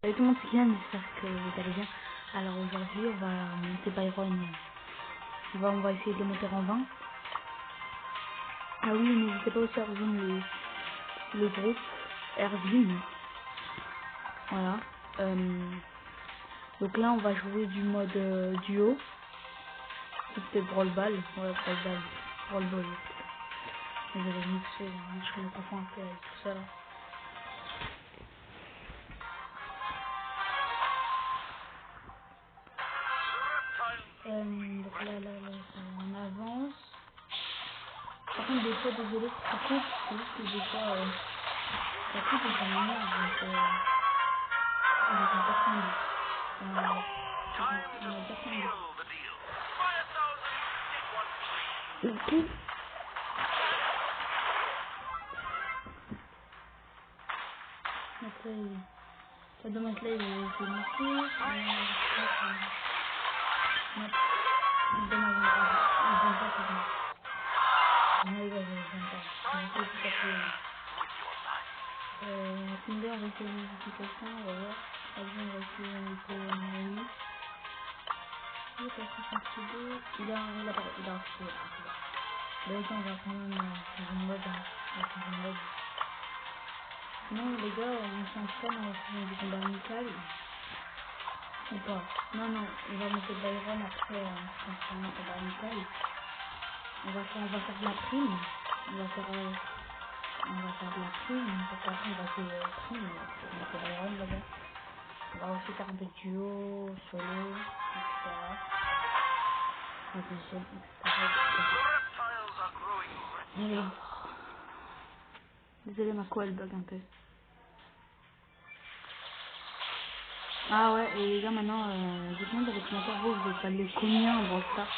Salut tout le monde, c'est Kian, j'espère que vous allez bien. Alors aujourd'hui, on va monter Byron. On va essayer de le monter en 20. Ah oui, n'hésitez pas aussi à rejoindre le groupe Erwin. Voilà. Donc là, on va jouer du mode duo. C'était Brawl Ball. Ouais, Brawl Ball. Brawl Ball. Désolé, je me confonds un peu avec tout ça là. Donc là, on avance. Par contre, des fois, désolé si ça coupe, c'est juste que des fois, ça coupe et ça m'énerve, donc on a personne. On a personne. Ok. Donc là, ça dommage là, c'est marqué. Dommage, on vient pas pour moi. Ouais, je viens pas. Je sais tout à fait. Tinder, on va essayer de modification, on va voir. Par exemple, on va essayer de modifier. Il a reçu. Mais autant, on va quand même faire une mode. On va faire une mode. Non, les gars, on s'entraîne, on va faire du combat amical. Ou pas. Non, on va monter Byron après, on s'entraîne en combat amical. On va faire de la prime. On va faire de la prime. Parce qu'après, on va faire prime. On va faire Byron d'abord. On va aussi faire des duos, solo, etc. Alors, désolé, ma co elle bug un peu. Ah ouais, et les gars, maintenant, dites-moi dans les commentaires, vous êtes allé combien dans le start?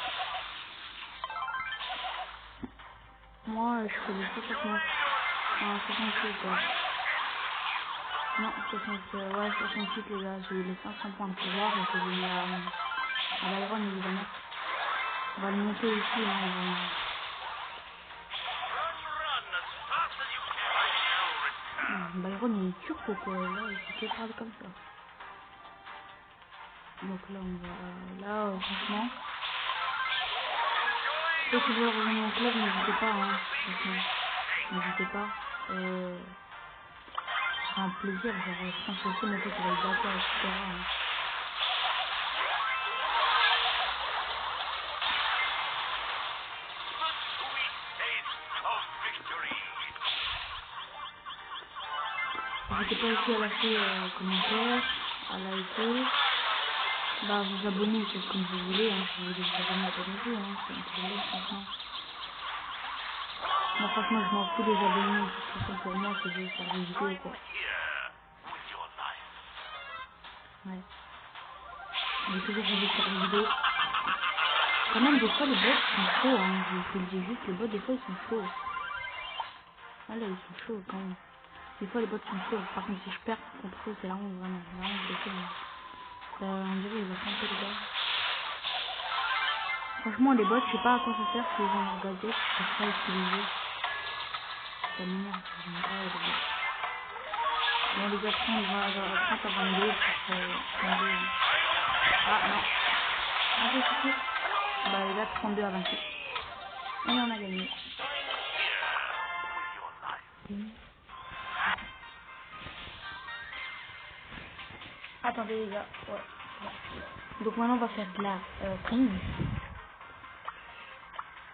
Moi, je fais les 69. Ah, 68, ouais. Non, 68 les gars, j'ai eu les 500 points de pouvoir et que j'ai mis à Byron évidemment. On va le monter ici, hein, Byron il est turc ou quoi, là il faut que parler comme ça. Donc là on va, là franchement, ceux qui veulent rejoindre mon club n'hésitez pas, hein, franchement, n'hésitez pas. C'est un plaisir, genre je pense aussi mes potes ils veulent battre, etc. Hein. N'hésitez pas aussi à lâcher commentaires, à liker, bah vous abonner, c'est comme vous voulez, hein, si vous voulez vous abonner, abonnez-vous, hein, c'est un problème franchement. Moi franchement je m'en fous des abonnés, de toute façon pour moi c'est juste faire des vidéos quoi. Ouais, j'ai toujours voulu faire des vidéos. Quand même des fois les bots sont chauds, hein, je le dis juste, les bots des fois ils sont chauds. Ah là ils sont chauds quand même. Des fois les bots sont chauds, par contre si je perds contre eux c'est la honte vraiment blessé. On dirait ils vont chanter les gars. Franchement les bots je sais pas à quoi ça sert si ils ont leur gadget, je sais pas utiliser. Ça m'énerve, j'aime pas les bots. Bon les gars, après on va avoir une vidéo pour changer. Ah non. Ah c'est. Bah les gars, 32 à 28. Et on a gagné. Attendez les gars. Ouais. Donc maintenant on va faire de la prime.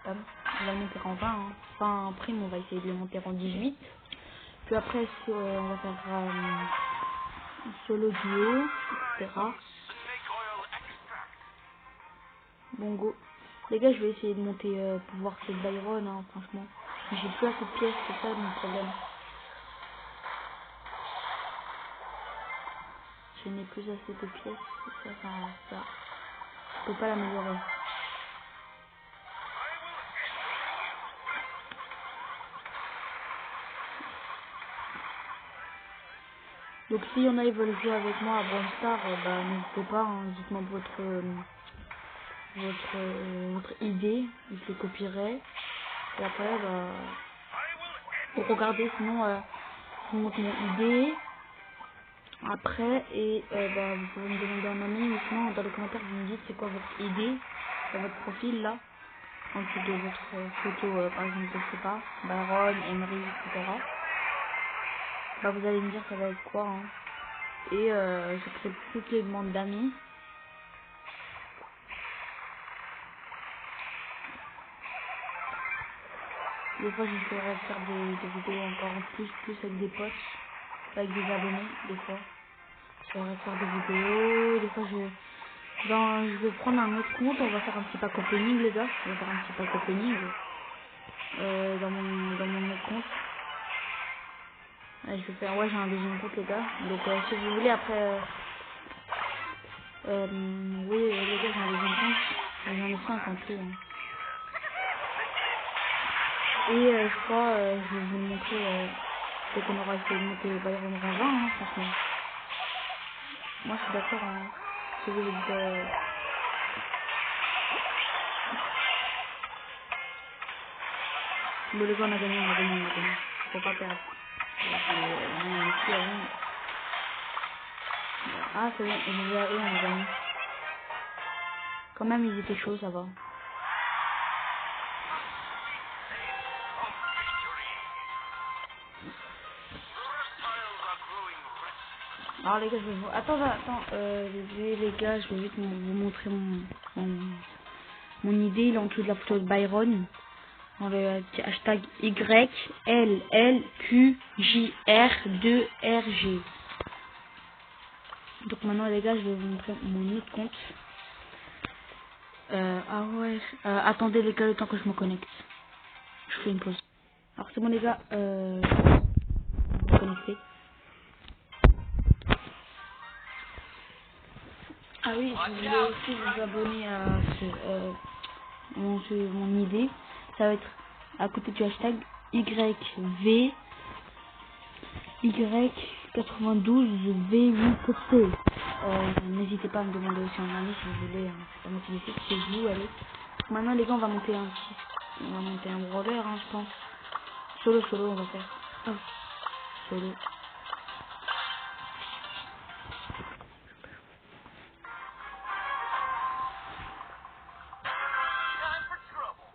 On va le monter en 20. Hein. Enfin en prime on va essayer de le monter en 18. Puis après si, on va faire solo duo, etc. Bon go. Les gars je vais essayer de monter pour voir cette Byron hein, franchement. J'ai plus assez de pièces, c'est ça mon problème. Je n'ai plus assez de pièces, ça. Je peux pas l'améliorer. Donc si y en a qui veulent jouer avec moi à Brawl Stars, bah n'hésitez pas, hein, dites-moi votre idée, je les copierai. Et après, bah, pour regarder, sinon, je vous montre mon idée. Après, et bah, vous pouvez me demander un ami, ou sinon dans les commentaires vous me dites c'est quoi votre idée dans votre profil là, en dessous de votre photo, par exemple, je sais pas, Byron, Emery, etc. Bah vous allez me dire ça va être quoi, hein. Et j'accepte toutes les demandes d'amis. Des fois j'essaierai de faire des vidéos encore plus avec des potes, avec des abonnés, des fois. J'essaierai de faire des vidéos, des fois je vais prendre un autre compte, on va faire un petit pack opening les gars, on va faire un petit pack opening dans mon autre compte. Je vais faire, ouais j'ai un deuxième compte les gars, donc si vous voulez après, oui les gars j'ai un deuxième compte, j'en ai 5 en tout. Hein. Et je crois, je vais vous le montrer dès qu'on aura essayé de monter Byron rang 20, hein, franchement. Moi je suis d'accord, hein. Si vous êtes... Bon les gars on a gagné. Faut pas perdre. On a ici avant. Ah c'est bon, on a gagné. Quand même ils étaient chauds, ça va. Alors les gars, je vais vous... Attends, désolé les gars, je vais vite vous montrer mon idée. Il est en dessous de la photo de Byron. Dans le hashtag YLLQJR2RG. Donc maintenant les gars, je vais vous montrer mon autre compte. Ah ouais. Attendez les gars, le temps que je me connecte. Je fais une pause. Alors c'est bon les gars, je vais me connecter. Ah oui, si vous voulez aussi vous abonner à mon idée, ça va être à côté du hashtag YV92V8P. N'hésitez pas à me demander aussi en ami si vous voulez, hein, c'est pas moi qui décide, c'est vous, allez. Maintenant les gars, on va monter un brawler, hein, je pense. Solo, on va faire. Oh, solo.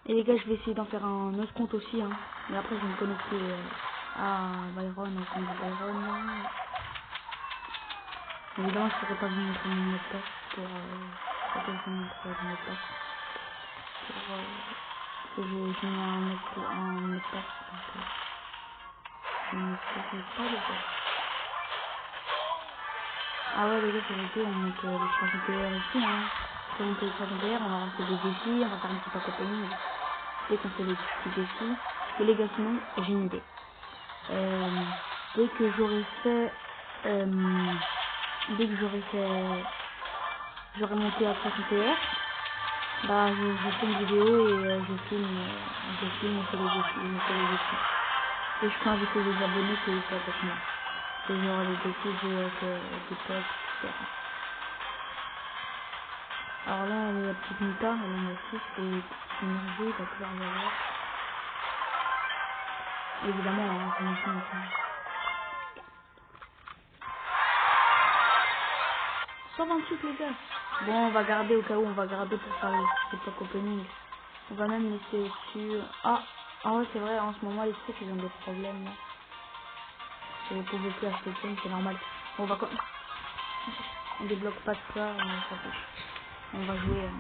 Et les gars, je vais essayer d'en faire un autre compte aussi, hein. Mais après, je vais me connecter à Byron, au compte de Byron. Évidemment, je pourrais pas vous montrer mon mot de passe pour que je vous montre mon mot de passe. Pour que j'ai mis un mot de passe. Donc, je ne sais pas les gars. Ah ouais, les gars, c'est vrai, on monte les 300 PR ici, hein. On monte les 300 PR, on va rentrer des défis, on va faire un petit pack opening. Dès qu'on fait les petits défis. Et les gars, sinon, j'ai une idée. Dès que j'aurai fait, j'aurai monté à 300 PR, bah je fais une vidéo et je filme, on fait les défis. Et je peux inviter des abonnés qui sont avec moi. Et j'aurai les défis, jouer avec des potes, etc. Alors là, il y a la petite Nita, elle en a 6 et énergie, il va pouvoir y avoir. Évidemment, hein, c'est mon film. 128 les gars. Bon, on va garder au cas où, on va garder pour faire les pack opening. On va même laisser sur... Ah ouais, c'est vrai, en ce moment, les trucs, ils ont des problèmes, là. Je ne pouvais plus acheter de thème, c'est normal. On va... On débloque pas de ça, on va jouer...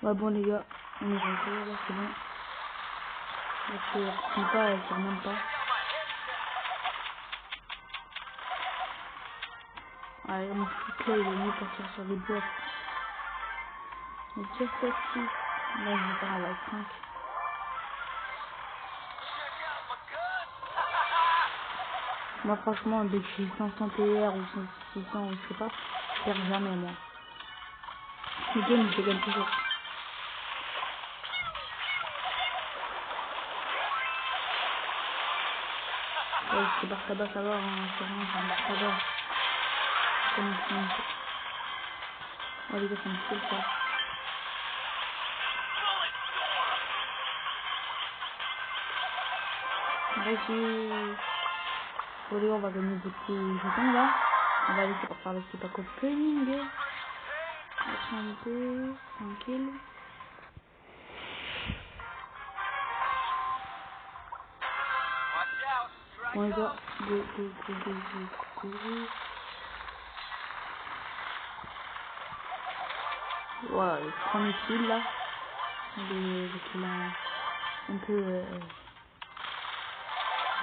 Ouais, bon, les gars, on est rentré, là, c'est bon. Parce que Nita, elle tire même pas. Ouais, mon foot là, il est mieux pour tirer sur des boîtes. Mais tire petit. Là, je vais faire un live 5. Moi, franchement, dès que j'ai 500 TR ou 600 ou je sais pas, je perds jamais, moi. Les games, je les gagne toujours. Ouais, c'est par tabac, ça va, hein, c'est rien, c'est par tabac. Ouais, les gars, ça me saoule, ça. Vas-y. Bon, les gars, on va gagner des petits jetons là. On va laisser pour faire le petit pack opening. Attendez, tranquille. Bon, les gars, go. Voilà, le premier kill là. Le kill un peu.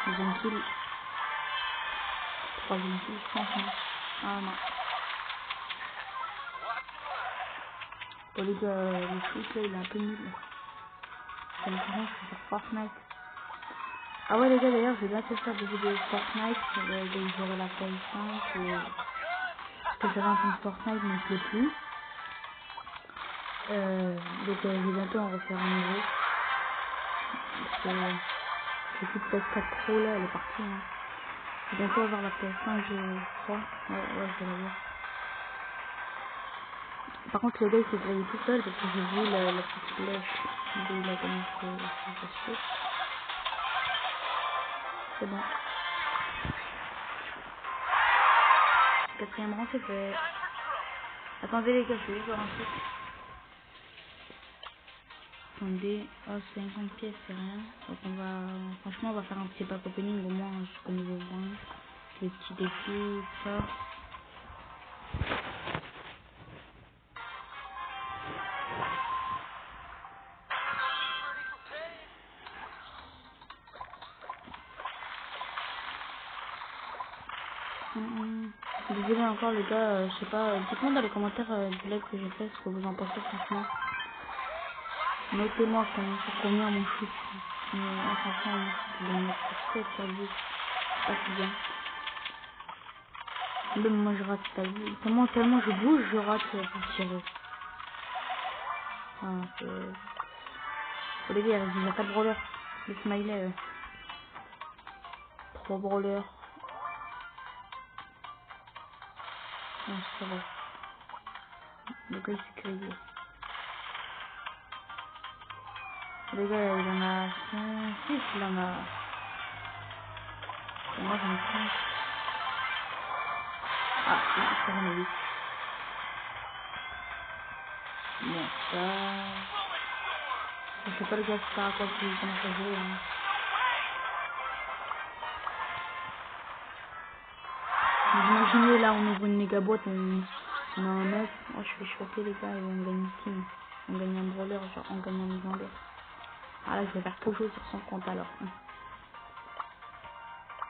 Deuxième kill. Troisième kill, je pense. Hein. Ah non. Bon, les gars, le shoot là, il est un peu nul. J'ai l'impression que c'est sur Fortnite. Ah ouais, les gars, d'ailleurs, je vais bientôt faire des vidéos Fortnite. Dès que j'aurai la PS5 et que j'avais un compte Fortnite, mais je l'ai plus. Donc, je vais bientôt en refaire un nouveau. Parce que j'ai plus de PS4 Pro là, elle est partie. Hein. Je vais bientôt avoir la PS5, je crois. Ouais, je vais l'avoir. Par contre, le gars il s'est grillé tout seul parce que j'ai vu la petite flèche d'où il a commencé à chercher. C'est bon. Quatrième rang, c'est fait. Attendez les gars, je vais juste voir un truc. Attendez, oh 50 pièces c'est rien. Donc franchement on va faire un petit pack opening au moins jusqu'au niveau 20. Les petits défis, ça. Désolé encore les gars, je sais pas, dites-moi dans les commentaires du live que j'ai fait ce que vous en pensez franchement. Notez-moi sur combien mon shoot. Mais franchement mon shoot je vais le mettre sur 7 sur 10. Pas si bien. Même moi je rate, t'as vu. Tellement je bouge, je rate pour tirer. Ah, c'est... Oh, les gars, il reste déjà 4 brawlers. Le smiley. 3 brawlers. Non, ça va. Le gars il s'est créé. Les gars, il en a 5, 6, il en a... Et moi j'en ai 5. Ah, ça j'en ai 8. Bon, ça... Je sais pas les gars, c'est pas à quoi tu commences à jouer. Hein. Vous imaginez là, on ouvre une méga boîte, on a un 9. Oh, je suis choqué les gars, et on gagne une team. On gagne un brawler, genre on gagne un légendaire. Ah là, je vais faire tout jouer sur son compte alors.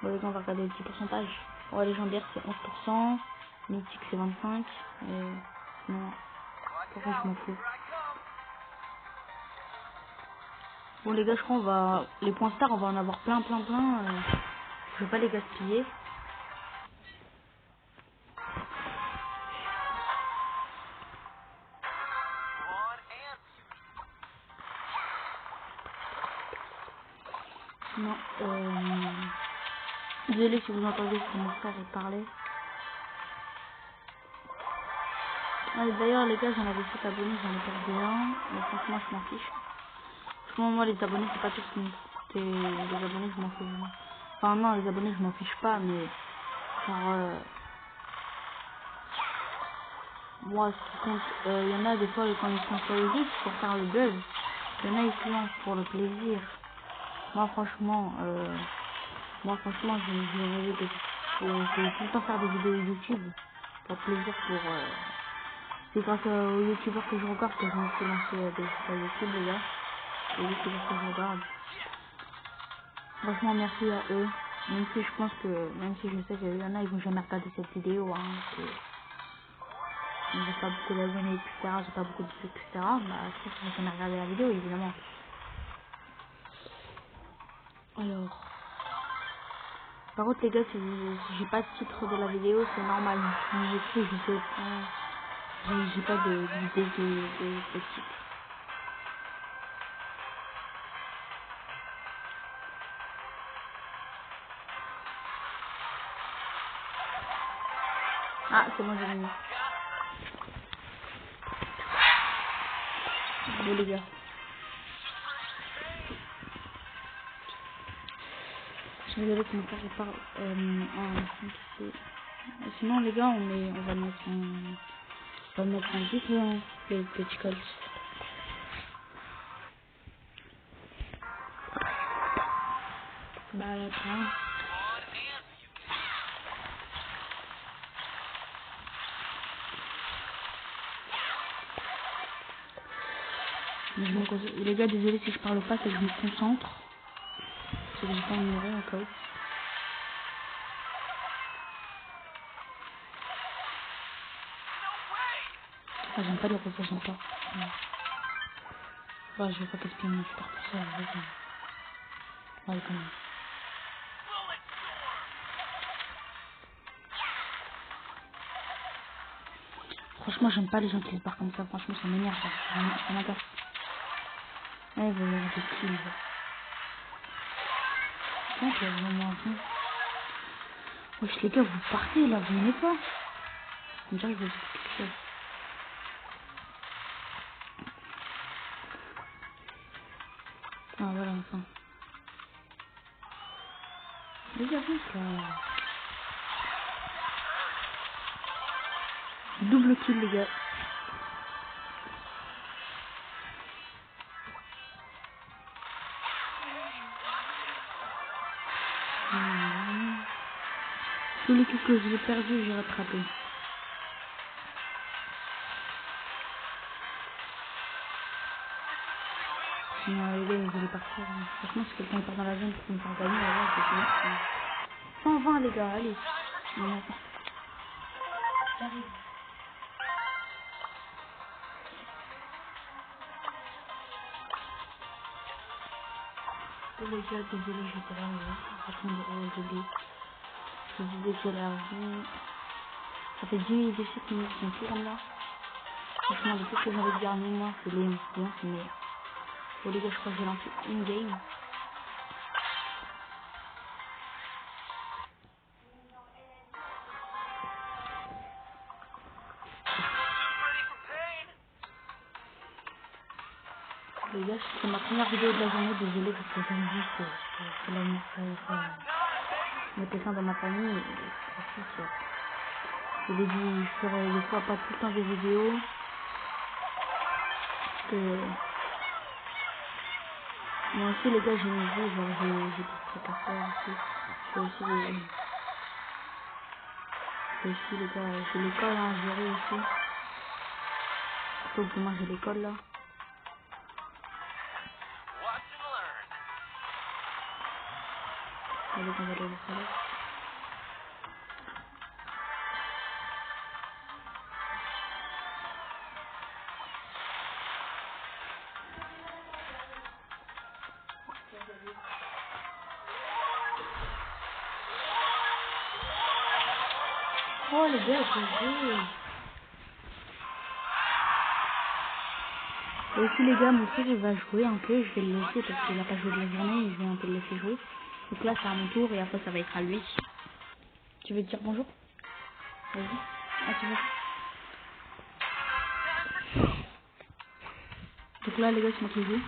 Bon les gars, on va regarder les petits pourcentages. Ouais, légendaire c'est 11%, mythique c'est 25%, et non, pourquoi je m'en fous. Bon les gars, je crois on va... Les points stars, on va en avoir plein. Je vais pas les gaspiller. Non, désolé si vous entendez, c'est mon frère, il parlait. Ouais, d'ailleurs les gars, j'en avais 7 abonnés, j'en ai perdu un, mais franchement je m'en fiche. Franchement moi les abonnés c'est pas tout ce qui me... Les abonnés je m'en fiche. Enfin non, les abonnés je m'en fiche pas, mais genre... Moi, ce qui compte, il y en a des fois quand ils sont sur le juste pour faire le buzz. Il y en a ils se lancent pour le plaisir. Moi franchement, j'ai rêvé je vais tout le temps faire des vidéos YouTube pour plaisir, pour c'est grâce aux youtubeurs que je regarde que je me suis lancé sur YouTube les gars. Les youtubeurs que je regarde. Franchement merci à eux. Même si je pense que, même si je sais qu'il y en a, ils vont jamais regarder cette vidéo, hein, j'ai pas beaucoup d'abonnés, etc. J'ai pas beaucoup de vues, etc. Bah, je pense que j'ai jamais regardé la vidéo, évidemment. Alors, par contre, les gars, si j'ai pas de titre de la vidéo, c'est normal. Si j'écris, je sais pas. J'ai pas d'idée de titre. Ah, c'est bon, j'ai gagné. Bon, les gars. Désolé que mon frère il parle en 5 ici. Sinon les gars on va le mettre en différent les petits cols. Bah là les gars, désolé si je parle pas, c'est que je me concentre. C'est que j'ai pas un numéro au cas où. Ah, j'aime pas les roses, j'aime pas. Ouais, je vais pas gaspiller mon super pour ça, vas-y. Ouais, quand même. Franchement, j'aime pas les gens qui se barrent comme ça, franchement, ça m'énerve, ça m'agace. Ouais, vous avez des kills. Tiens, tu vas vraiment bien. Wesh, les gars, vous partez là, vous venez pas. On dirait que vous êtes quelque chose. Ah, voilà, enfin. Les gars, avance là. Double kill, les gars. Tous les kills que j'ai perdus, j'ai rattrapé. Non, les gars, ils voulaient partir. Hein. Franchement, si quelqu'un part dans la zone pour me faire gagner, là, c'est fini. 120, les gars, allez. Non, attends. J'arrive. Les gars, désolé, j'étais là, répondre aux vidéos. Je vous disais que la vie. Ça fait 10 minutes dessus qu'ils sont tournent là. Franchement, le plus que j'ai envie de garder, moi, c'est Léon. Léon, c'est meilleur. Bon, les gars, je crois que j'ai lancé une game. Les gars, c'est ma première vidéo de la journée, désolé parce que comme dit, c'est l'anniversaire. Je mettais ça dans ma famille et franchement, je l'ai dit, je ferai des fois pas tout le temps des vidéos. Parce que moi aussi, les gars, j'ai une vie, genre j'ai des trucs à faire aussi. J'ai aussi, les gars, j'ai l'école à gérer aussi. Surtout que demain j'ai l'école là. Allez, on va aller au salon. Oh les gars, j'ai joué. Et aussi les gars, mon frère il va jouer un peu, je vais le laisser parce qu'il a pas joué de la journée et je vais un peu le laisser jouer. Donc là c'est à mon tour et après ça va être à lui. Tu veux dire bonjour? Vas-y. Ah tu veux. Donc là les gars c'est moi qui joue.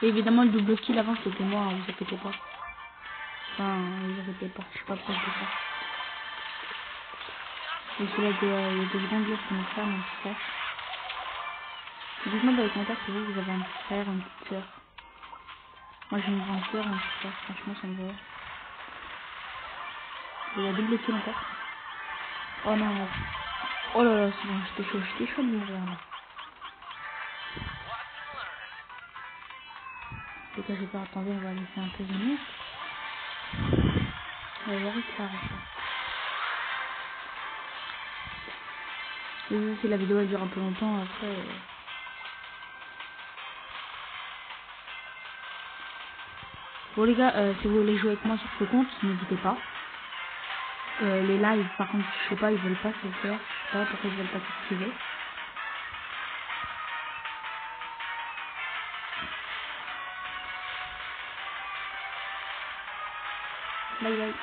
Et évidemment le double kill avant c'était moi, hein, vous inquiétez pas. Enfin, vous inquiétez pas, je suis pas proche de ça. Et c'est là il y a des grandes jours pour mon frère, mon petit frère. Dites-moi dans les commentaires si vous avez un petit frère, une petite soeur. Moi j'ai une grande soeur et un petit frère, franchement ça me va. Il y a double kill encore. Oh non, non. Oh là là, c'est bon, j'étais chaud de mourir là. Les gars, j'ai pas attendu, on va laisser un peu venir. On va voir que ça arrive. Et même si la vidéo elle dure un peu longtemps, après... Bon les gars, si vous voulez jouer avec moi sur ce compte, n'hésitez pas. Les lives, par contre, je sais pas, ils veulent pas se faire. Je sais pas pourquoi ils veulent pas s'activer. Bye bye.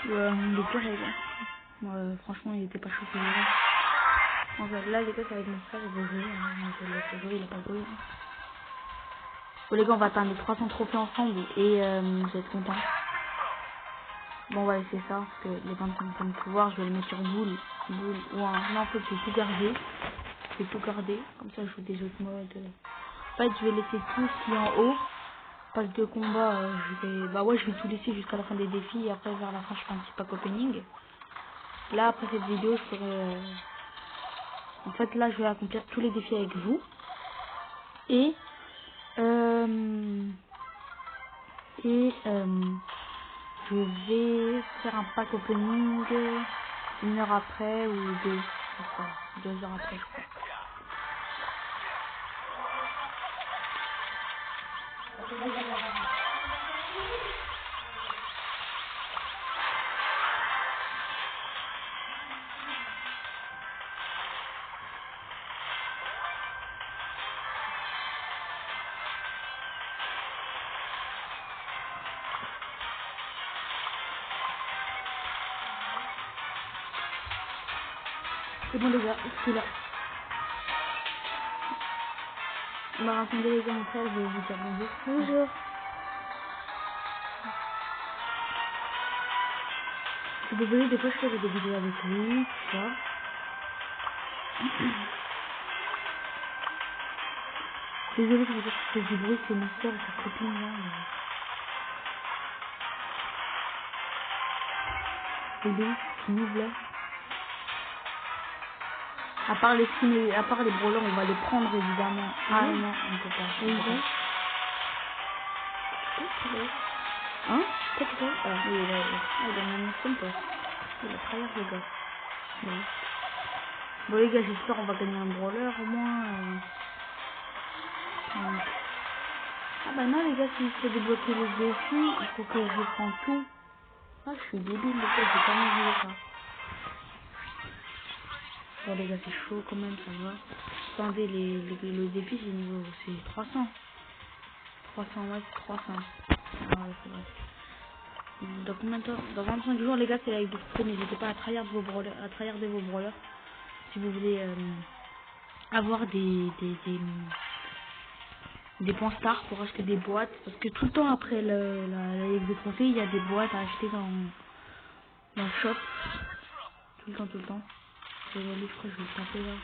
Ouais, on est pire les gars. Moi, franchement, il était pas chaud. Bon, là les gars, ça va être mon frère, il veut jouer. Hein. Je vais le laisser jouer, il a pas joué. Bon les gars, on va atteindre les 300 trophées ensemble et vous êtes contents. Bon, on va laisser ça parce que les 25 pouvoirs, je vais les mettre sur boule ou un... Non, en fait, je vais tout garder. Je vais tout garder. Comme ça, je joue des autres modes. En fait, je vais laisser tout ce qui est en haut. Passe de combat, je vais... Bah ouais, je vais tout laisser jusqu'à la fin des défis. Et après, vers la fin, je fais un petit pack opening. Là, après cette vidéo, je ferai... En fait, là, je vais accomplir tous les défis avec vous. Et... je vais faire un pack opening 1 heure après ou 2. Je crois. 2 heures après, je crois. C'est bon les gars, je suis là. Bah racontez les gars, mon frère, je vais vous dire bonjour. Bonjour. Je suis désolée, des fois je fais des vidéos avec lui, tout ça. Désolée de vous dire que c'est du bruit, c'est ma soeur et sa copine là. Et donc, qui nous là. À part les skins, à part les brawlers, on va les prendre évidemment. Ah non, on peut pas. Oui, hein? Qu'est-ce que c'est? Ah oui, là, il a mis son poste. Il a tryhard les gars. Oui. Bon les gars, j'espère on va gagner un brawler au moins. Ah bah non les gars, si je fais débloquer les défis, il faut que je prenne tout. Ah je suis débile les gars, j'ai pas envie ça. Bon les gars, c'est chaud quand même, ça va. Attendez, le défi c'est niveau, c'est 300. 300, ouais, c'est 300. Ah ouais, c'est vrai. Dans combien de temps? Dans 25 jours les gars, c'est avec des trophées, n'hésitez pas à tryhard vos brawlers, à tryharder vos brawlers. Si vous voulez avoir des points stars pour acheter des boîtes, parce que tout le temps après la ligue de trophées, il y a des boîtes à acheter dans le shop. Tout le temps. Je vais aller, je crois que je vais le taper là.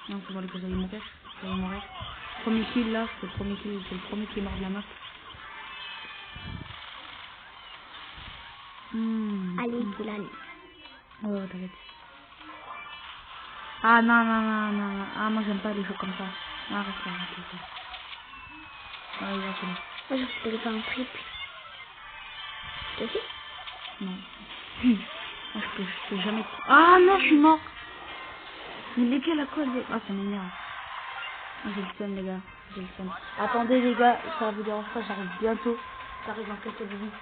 Non, c'est bon, les gars, j'allais mourir. J'allais mourir. Premier kill là, c'est le premier kill, c'est le premier qui est mort de la map. Allez, il faut l'aller. Ouais, t'inquiète. Ah non. Ah, moi j'aime pas les jeux comme ça. Ah, reste là, reste. Ah, il va c'est bon. Moi, je vais faire un triple. Toi aussi? Non. Moi, je peux jamais... Ah non, je suis mort. Mais lesquels à quoi les... Ah, ça m'énerve. Ah, j'ai le seum, les gars. J'ai le seum. Attendez, les gars, ça vous dérange pas, j'arrive bientôt. J'arrive dans quelques minutes.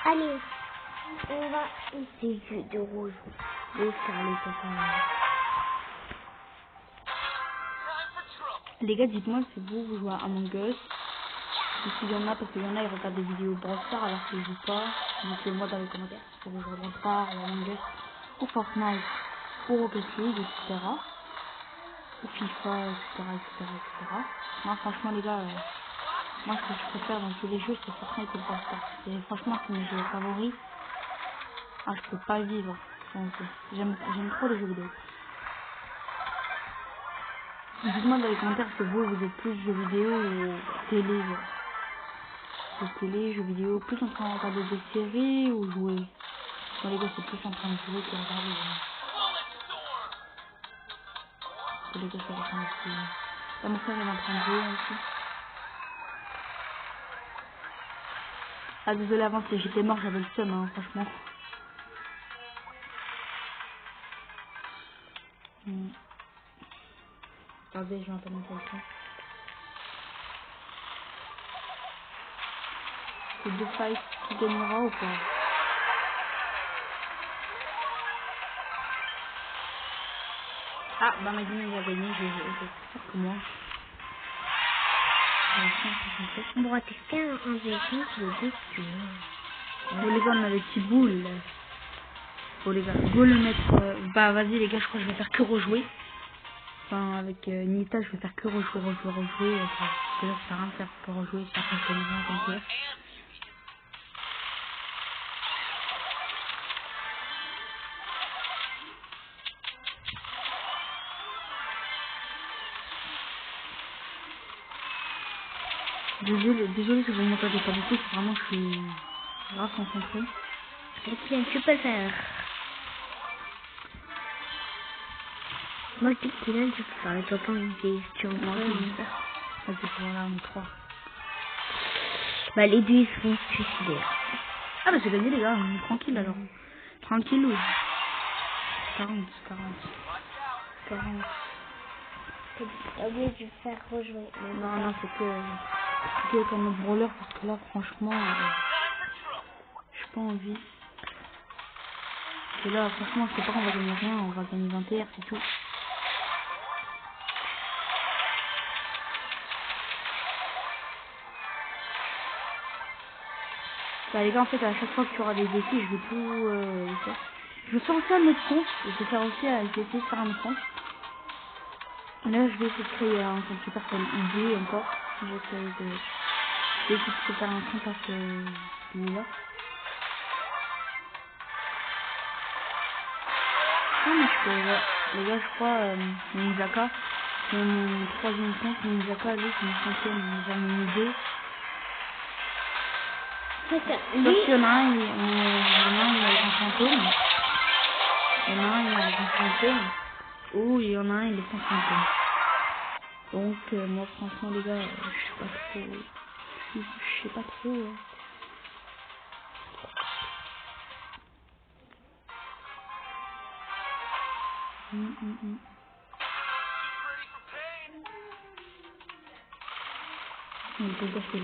Allez, on va essayer de rouge. De faire les copains. Les gars, dites-moi si vous jouez à Among Us. Et s'il y en a, parce qu'il y en a, ils regardent des vidéos Brawl Stars alors qu'ils jouent pas. Dites-le moi dans les commentaires. Si vous jouez à Brawl Stars, ou Among Us, ou Fortnite, ou Rocket League, etc. Ou FIFA, etc. Moi, franchement, les gars, moi, ce que je préfère dans tous les jeux, c'est Fortnite et Brawl Stars. Et franchement, c'est mes jeux favoris. Ah, je peux pas vivre sans eux. J'aime trop les jeux vidéo. Dites-moi dans les commentaires que vous êtes plus jeux vidéo ou télé. Jeux vidéo, plus en train de regarder des séries ou jouer. Bon, les gars, c'est plus en train de jouer que de regarder. Les gars, c'est en train de jouer. Là, mon frère il est en train de jouer aussi. Ah, désolé, avant, j'étais mort, j'avais le seum, hein, franchement. Attendez, je vais entendre mon téléphone. C'est 2 fights qui gagnera ou pas? Ah, bah Madine il a gagné, j'ai fait que moi. On pourra tester un V5 le 2 si tu veux. Bon les gars, on a les petits boules. Bon les gars, go le mettre. Bah vas-y les gars, je crois que je vais faire que rejouer. Enfin avec Nita, je vais faire que rejouer. Parce que là, ça sert à rien de faire que rejouer, ça fonctionne bien comme ça. Désolé si vous m'entendez pas beaucoup, c'est vraiment que je suis grave concentré. Et puis tu peux le faire. Moi je dis que Dylan, tu peux faire les copains une question. Moi aussi, je vais faire. Vas-y, pour là, on est 3. Bah les deux ils se font suicider. Ah bah j'ai gagné les gars, on est tranquille alors. Tranquillou. 40. T'as oublié de faire rejouer. Non, c'est que comme le brawler parce que là franchement j'ai pas envie. Et là franchement je sais pas qu'on va gagner rien, on va gagner 21 c'est tout. Bah les gars en fait à chaque fois que tu auras des défis je vais tout faire. Je vais faire aussi un autre compte, je vais faire aussi je vais essayer de faire un autre compte. Et là je vais essayer de créer un compte super comme ID encore. Je vais essayer de faire un compte à celui-là. Ah mais je peux, ouais. Les gars je crois Ninjaka, c'est mon 3e compte, Ninjaka lui c'est mon 5e, j'en ai mis 2. Donc il y en a un, il est en fantôme. Il y en a un, il est en fantôme. Ou il y en a un, il est sans fantôme. Donc moi franchement les gars, je sais pas trop. Je sais pas trop. Il peut gâcher.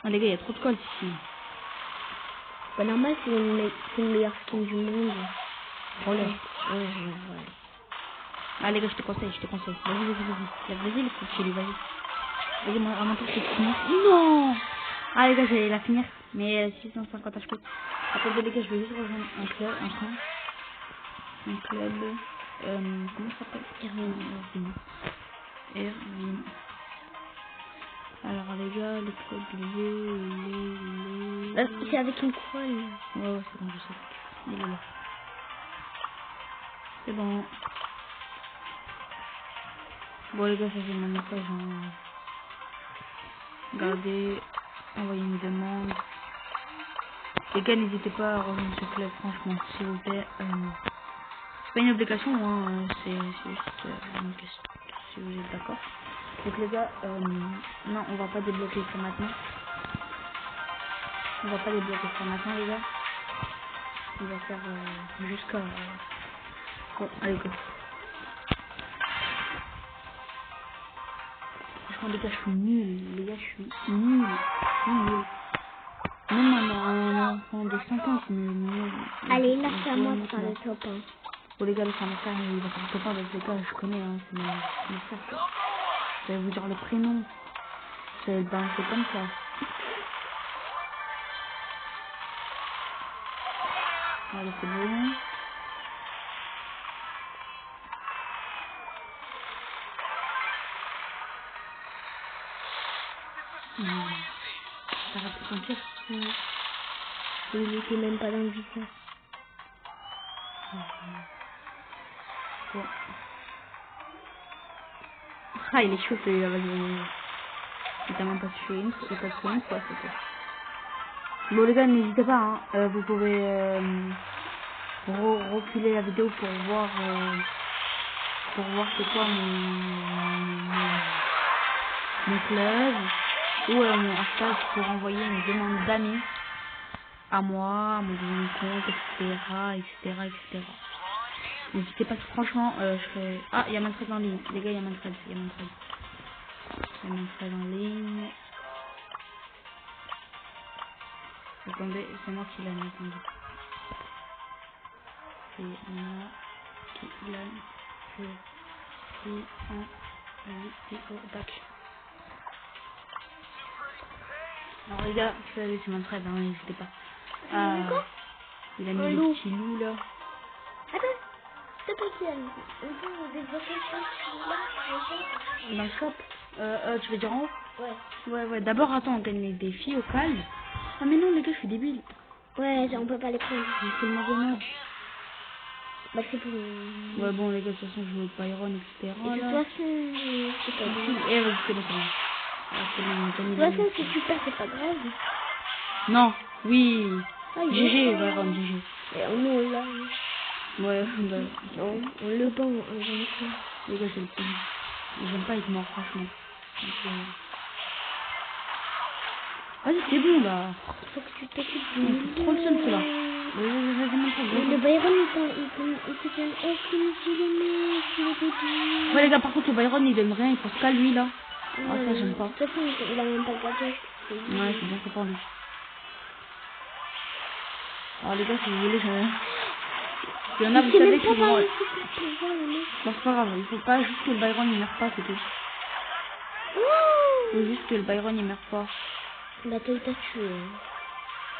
Ah les gars, il y a trop de cols ici. Bah normal c'est une meilleure skin du monde. Voilà. Ouais. Ah les gars, je te conseille. Vas-y. Vas-y le coup de chez lui, vas-y. Vas-y, moi, à mon tour, c'est fini. Non. Ah les gars, j'allais la finir. Mais 650 HP. Attendez les gars, je vais juste rejoindre un club. Comment ça s'appelle? Erwin. Alors les gars, le club, c'est avec une couronne. Ouais, c'est bon, je sais. Il est là. C'est bon. Bon les gars, ça c'est mon message. Regardez, envoyez une demande. Les gars, n'hésitez pas à rejoindre ce club, franchement, s'il vous plaît. C'est pas une obligation, c'est juste une question, si vous êtes d'accord. Donc les gars, non, on va pas débloquer ça maintenant. Les gars. On va faire jusqu'à... Bon, allez, go. Franchement, les gars, je suis nul. Même un enfant de 5 ans, c'est nul. Allez, là c'est à moi de faire le top 1. Bon, les gars, le frère, il va faire le top 1 avec les gars, je connais, c'est mon frère, quoi. Je vais vous dire le prénom. C'est comme ça. Allez, c'est bon. T'arrêtes de sentir. Il était même pas dans le visage. Bon. Ah, il est chaud celui-là, vas-y. Il t'a même pas tué une fois, c'est tout. Bon les gars, n'hésitez pas, vous pouvez reculer la vidéo pour voir c'est quoi mon club ou mon hashtag pour envoyer une demande d'amis à moi, à mon deuxième compte, etc. N'hésitez pas, franchement, je serais... Ah, il y a Manfred en ligne, les gars, il y a Manfred en ligne. Attendez, c'est moi qui l'ai mis. c'est moi qui l'aime. Je suis en vidéo. Tac. Alors les gars, je vais laisser mon frère, hein, n'hésitez pas. Il a mis le petit loup là. Attends, s'il te plaît, Dans le shop. Tu veux dire en haut? Ouais. Ouais. D'abord, attends, on gagne les défis au calme. Ah mais non les gars, je suis débile. Ouais, on peut pas les prendre. C'est le mauvais nom. Bah c'est pour... Ouais bon les gars, de toute façon je joue au Byron, etc. Et de toute façon, c'est pas grave. Eh vas-y, c'est bon. Ah, c'est bon, on a De mis toute façon, si tu perds, c'est pas grave. Non, oui. Ah, il GG, est- Byron, GG. Et nous, on l'a... Ouais, bah, Non, on le bat, on gagne ça. les gars, c'est le plus. J'aime pas être mort, franchement. Donc, vas-y, c'est bon là. Faut que tu t'occupes On du fait trop le seul, ceux-là. Vas-y, montre Mais le Byron, il te donne aucune kilomètre. Ouais, les gars, par contre, le Byron, il donne rien, il pense qu'à lui là. Ah, ça, j'aime pas. De toute façon, il a même pas de gadget. Ouais, c'est bien, c'est pour lui. Alors, les gars, si vous voulez, il y en a, vous savez qui vont. Bon, c'est pas grave, il faut pas juste que le Byron il meurt pas, c'est tout. Il faut juste que le Byron il meurt pas. Bah, toi, il t'a tué.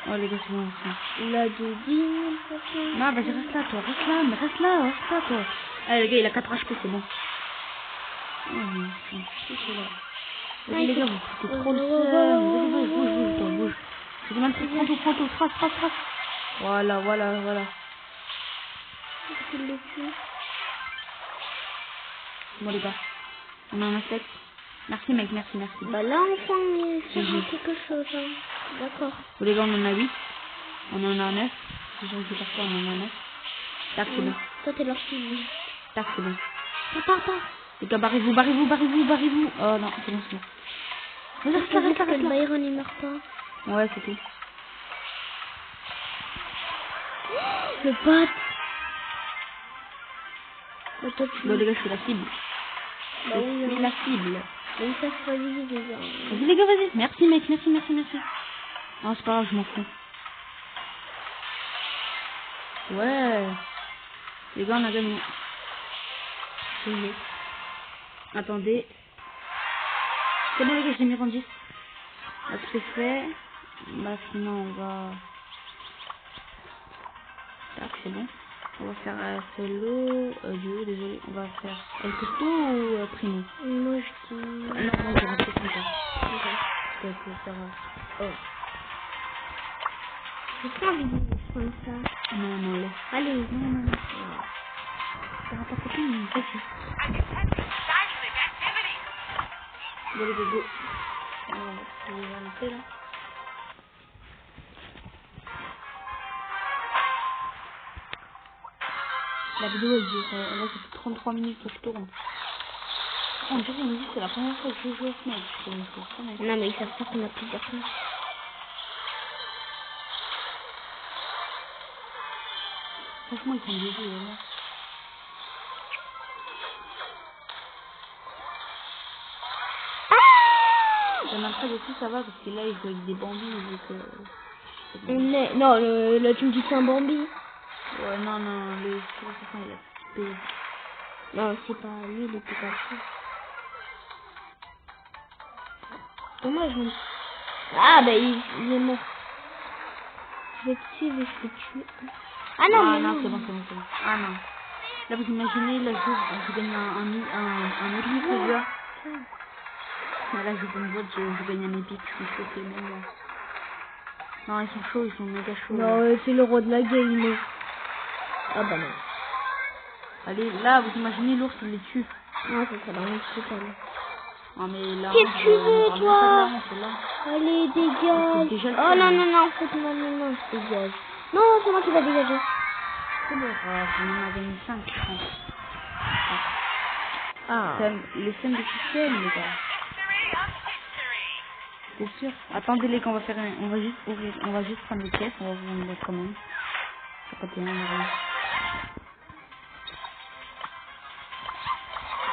Oh, les gars, c'est bon aussi. Il a de 10 000. Non, vas-y, reste là, toi, reste là, toi. Allez, les gars, il a 4 HP, c'est bon. Oh, mais c'est là. Vas-y, les gars, vous foutez trop le seum. Vas-y, bouge, toi, bouge. C'est mal pris, prends tout, trace. Voilà. Bon, les gars, on en a 7. Merci, mec, merci. Bah là, enfin, c'est quelque chose, hein. D'accord. Bon, les gars, on en a 8. On en a 9. Si j'en dis par ça, on en a 9. Tac, c'est bon. Toi, t'es leur fille. Tac, c'est bon. Papa. Les gars, barrez-vous. Oh non, c'est bon. Reste là. Le Byron, il meurt pas. Ouais, c'est tout. Le pote. Bah, toi, tu... Bon, les gars, je suis la cible. Bah oui, Je suis la cible. donc ça, c'est pas easy, les gars. Vas-y, les gars, vas-y. Merci, mec, merci. Non, c'est pas grave, je m'en fous. Ouais. Les gars, on a gagné. Oui. Attendez. C'est bon, les gars, j'ai mis rang 10. Là, tout est fait. Bah, sinon, on va... Tac, c'est bon. On va faire solo. Duo, désolé. On va faire El Costo ou Primo? Moi, je dis... Non, je vais rester comme ça. Parce que faire... Oh. J'ai pas envie de prendre ça. Non, laisse. Allez. Non. Faire ta copine, vas-y. Go, les gars, go. On va lancer, là. La vidéo, elle dure, là, ça fait 33 minutes que je tourne. On dirait, on me dit que c'est la première fois que je joue à ce match. Non, mais ils savent pas qu'on a plusieurs fois. Franchement, ils sont désolés, là. J'en ai pas aussi, ça va, parce que là, ils jouent avec des bambis, vu que... Non, là, tu me dis que c'est un Bambi. Ouais, non, le 360, il a typé. Non, c'est pas lui, il est Pikachu. Comment je... Ah, bah, il est mort. Je vais te suivre et je vais te tuer. Ah non, non, c'est bon. Ah non. Là, vous imaginez, là, je gagne un épique, les gars. Là, je gagne une boîte, je gagne un épique, je suis choquée, même là. Non, ils sont chauds, ils sont méga chauds. Non, c'est le roi de la game. Ah bah non. Allez, là, vous imaginez l'ours, il les tue. Non, ça serait la honte totale. Non, mais là, Qu'est-ce que tu veux, toi? là. Allez, dégage. Déjà Oh non, en fait, non, je dégage. Non, c'est moi qui va dégager. C'est bon. On a gagné 5, je pense. Ah. Les scènes de système, les gars. C'est sûr. Attendez, les gars, on va juste prendre les caisses, on va vous mettre comment. C'est pas terrible,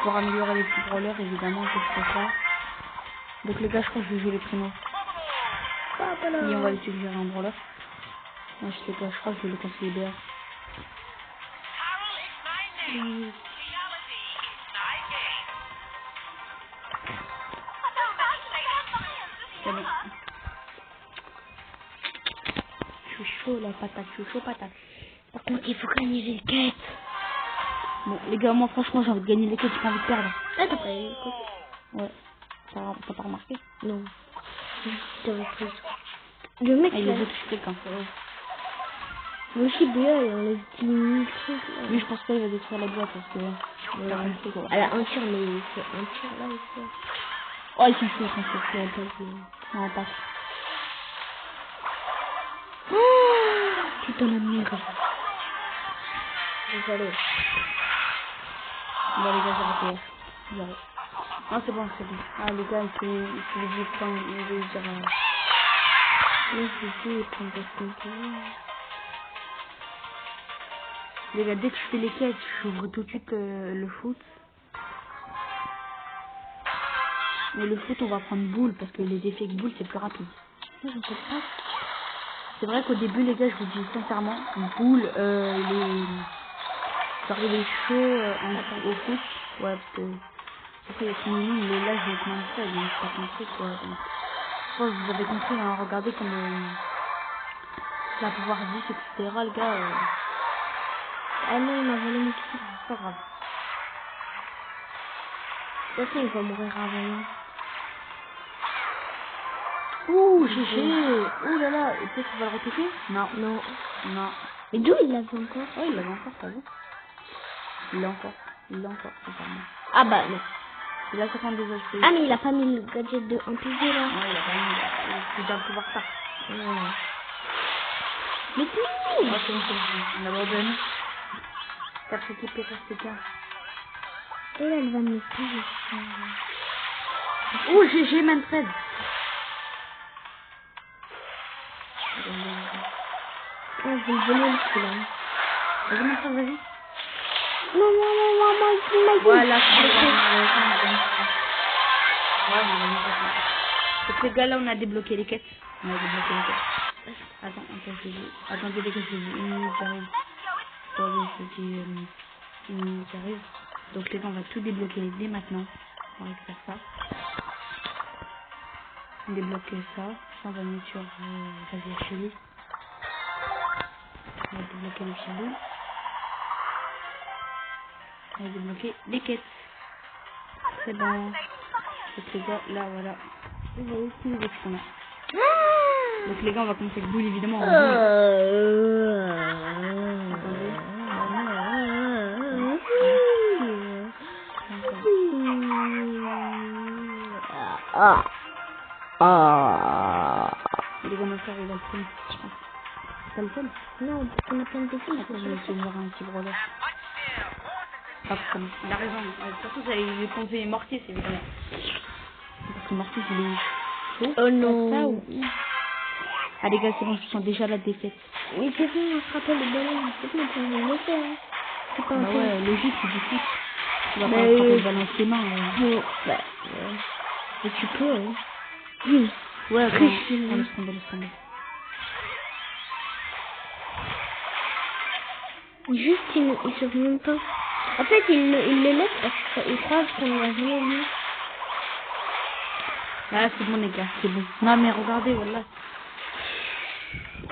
pour améliorer les petits brawlers, évidemment, c'est ce que ça. Donc les gars, je crois que je vais jouer les primos. Et on va utiliser un brawler. Moi, je sais pas, je crois que je vais le conseiller BR. C'est bon. Je suis chaud la patate, je suis chaud patate. Par contre, il faut gagner les quêtes. Bon, les gars, moi franchement, j'ai envie de gagner les quêtes, j'ai pas envie de perdre. Ah, t'as pas eu le côté? Ouais. T'as pas remarqué? Non. T'avais pris. Le mec, Ah, il là. les a tous quelqu'un. Le Shibuya, il enlève 10 000 trucs. Là. Lui, je pense pas qu'il va détruire la boîte parce que. Voilà. Elle a un tir, mais c'est un tir là aussi. Oh, ils sont chauds, ils sont chauds. Non, pas. Oh, Putain, la merde. désolé. Bon, les gars, j'ai raté. Zéro. Non, c'est bon, c'est bon. Ah, les gars, il faut les dire quand il veut dire. Moi, je vais prendre des trucs. Les gars, dès que je fais les quêtes, j'ouvre tout de suite le foot. Mais le foot, on va prendre boule parce que les effets de boule, c'est plus rapide. Je sais pas. C'est vrai qu'au début, les gars, je vous dis sincèrement, boule, genre les cheveux au foot. Ouais, parce que après, il y a Kimi, mais là, je vais être Manfred, donc c'est pas compris, quoi. Donc, je pense que vous avez compris, hein, regardez comme ça va pouvoir 10, etc. Le gars, Ah non, il m'a volé mon kill. c'est pas grave. De toute façon, il va mourir avant moi. Ouh, GG. Ouh là là, et peut-être qu'il va le retoucher. Non. Non. Non. Mais d'où il l'avait encore? Oh, il l'avait encore, t'as vu? Il l'a encore, sincèrement. Ah bah non. Il a 52 HP. Ah mais il a pas mis le gadget de 1 PG là. Ouais, il a pas mis, il doit pouvoir ça. Ouais. Mais c'est bon. Oh, c'est bon, on abandonne. 4 équipes, il reste 15. Et là, elle va me payer. Oh, GG, Manfred. Ah, je vais le voler le coup là. Vas-y, Manfred, vas-y. Non, Voilà, c'est bon. Donc les gars, là, on a débloqué les quêtes. Attendez les gars, je vous dis une minute, j'arrive. Attendez, je vous dis une minute, j'arrive. Donc les gars, on va tout débloquer dès maintenant. On va faire ça. Débloquer ça. Ça, on va mettre sur Xavier Chelou. On va débloquer le Chelou. On va débloquer les quêtes. C'est bon. Donc les gars, là, voilà. Vous voyez tous les quêtes qu'on a. Donc les gars, on va commencer avec boule évidemment. Les gars, ma soeur, il a le seum, je pense. T'as le seum? Non, parce qu'on a plein de défis. Attends, je vais essayer de voir un petit brawler. Pas comme. Il a raison. Surtout, ça les conseils Mortis, évidemment. Parce que Mortis, il est chaud. Oh non. Ça, ou... Ah les gars, c'est bon, je sens déjà la défaite. Mais c'est bon, on se rappelle le ballon. C'est bon, on va le faire. C'est pas un Bah truc. ouais, logique, c'est du foot. Tu vas pas Mais attraper le ballon avec tes mains. bon, bah, Et tu peux, hein. oui. Ouais, Très bon, chiant. laisse tomber. Juste, il se fait même pas. En fait, il le laisse parce qu'il croit qu'on l'a jamais vu. Ah, c'est bon les gars, c'est bon. Non mais regardez, voilà.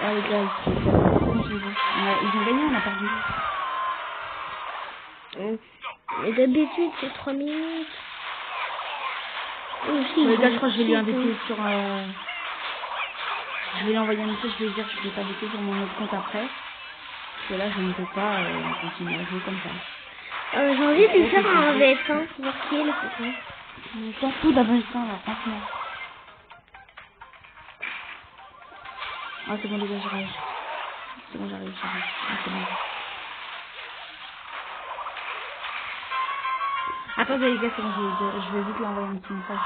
Ah les gars, ils ont gagné, on a perdu. Mais d'habitude, c'est 3 minutes. Aussi, Les gars, je crois que je vais lui inviter sur... Je vais lui envoyer un message, je vais lui dire que je vais t'inviter sur mon autre compte après. Parce que là, je ne peux pas continuer à jouer comme ça. J'ai envie de lui faire un VF1 pour voir qui est le plus grand. On s'en fout d'avoir ça là, franchement. Ah c'est bon les gars, j'arrive. C'est bon, j'arrive. Ah c'est bon. Attendez les gars, c'est bon, je vais vite lui envoyer un petit message.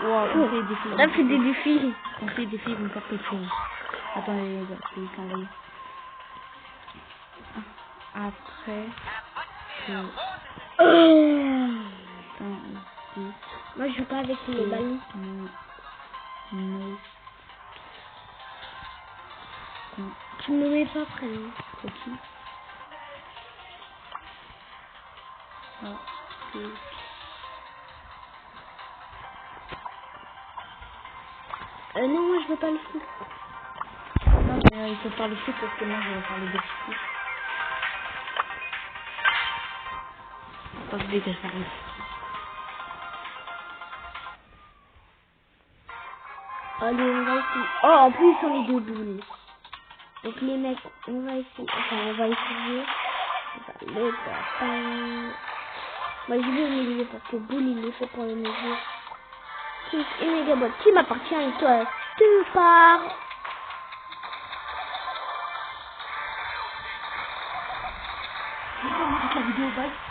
Wow, on fait des défis. On a fait des défis. On fait des défis, ils vont faire quelque chose. Attendez les gars, je vais vite l'envoyer. Après que... Moi, je joue pas avec le ballon. Tu me mets pas près. C'est qui? Ah, non, moi je veux pas le foot. non, mais il faut faire le foot parce que moi je vais faire les défis. Pas que je vais faire le foot. Allez, on va essayer. Oh, en plus, ils sont les deux boules. Donc, les mecs, on va essayer. Enfin, on va essayer. Le tapin. Moi, je vais au milieu parce que boule, il est fait pour le milieu. Truc et Megabot qui m'appartient et toi, tu pars. La vidéo, bye.